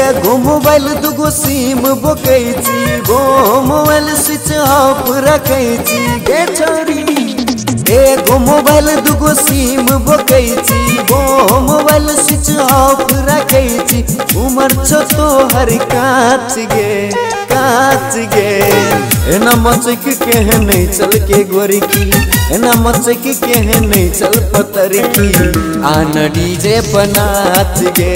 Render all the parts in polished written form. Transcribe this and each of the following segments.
एगो मोबाइल दुगो सिम बोकैची गो mobile switch off रखैची गे छोरी एगो मोबाइल दुगो सिम बोकैची गो मोबाइल स्विच ऑफ रखैची उमर छो तोहर काच गे एना मचक के है नहीं चल के गोरी की एना मचक के है नहीं चल पतर की आन डीजे पर नाच गे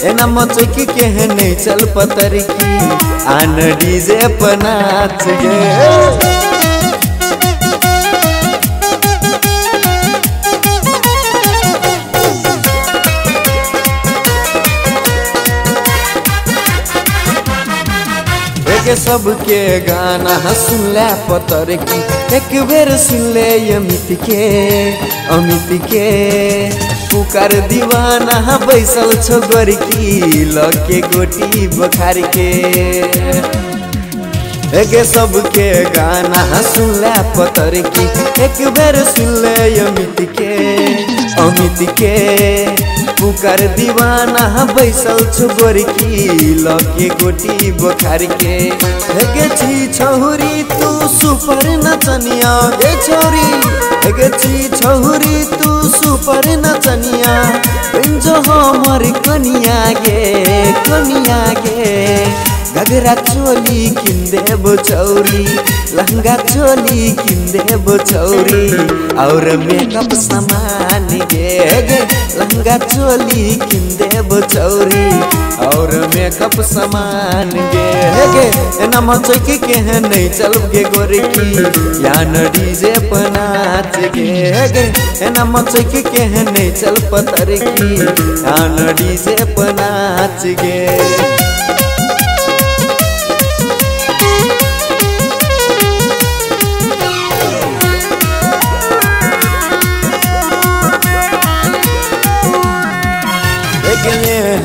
एना मचक के है नहीं चल पतर की आन डीजे पर नाच गे। सबके गाना सुन ले पतर की एक बेर सुन ले अमित के पुकार दीवाना बैसल छो गोरी की लके गोटी बखार के एके सबके गाना सुन ले पतर की एक बेर सुन ले अमित के पुकार दीवाना बैसल छो गोरी की लके गोटी बखार के गे छी छौरी तू सुपर नचनिया गे छोरी गे छी छौरी तू सुपर नचनिया जो हमर कनिया गे घगरा चोली किन देबो छौरी लहंगा चोली किन देबो छौरी और मेकअप सामान गे लहंगा चोली किन देबो छौरी और मेकअप सामान गे एना मचक के है नहीं चल गे गोरी की यान डीजे पर नाच गे एना मचक के है नहीं चल पतर की यान डीजे पर नाच गे।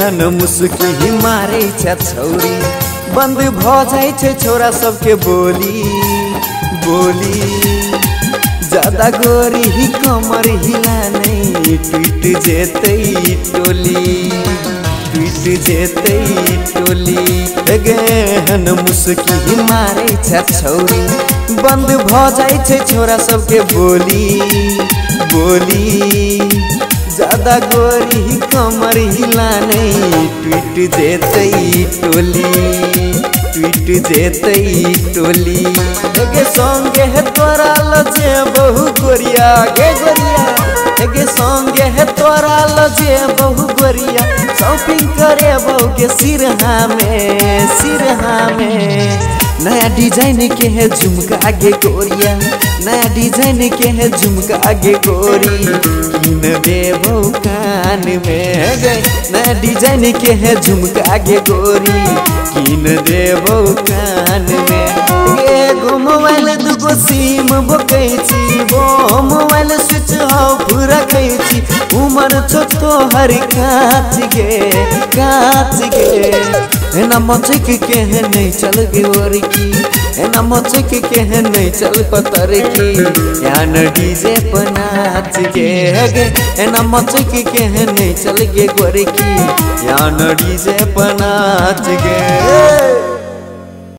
हन मुस्की मारे छौरी बंद भ जाए छे छोरा सबके बोली ज्यादा गोरी ही कमर हिला नहीं टूट जेते टोली गे हन मुस्की मारे छौरी बंद भ जाए छे छोरा सबके बोली ज्यादा गोरी कमर हिला नहीं टूट जेते टोली गे संगे है तोरा लजे बहु गोरिया गे संगे है तोरा लजे बहु गोरिया शॉपिंग करे बहु के सिरहा में नया डिजाइन के है झुमका गे गोरिया नया डिजाइन के है झुमका गे गोरी किन देबो कान में गे नया डिजाइन के है झुमका गे गोरी किन देबो कान में एगो मोबाइल दुगो सिम बोकैची वो मोबाइल स्विच ऑफ रखैची उमर छो तोहर काच गे एना मचक के है नहीं चल गे गोरी की एना मचक के है नहीं चल पतर की यान डीजे पर नाच गे एना मचक के है नहीं चल गे गोरी की यान डीजे पर नाच गे।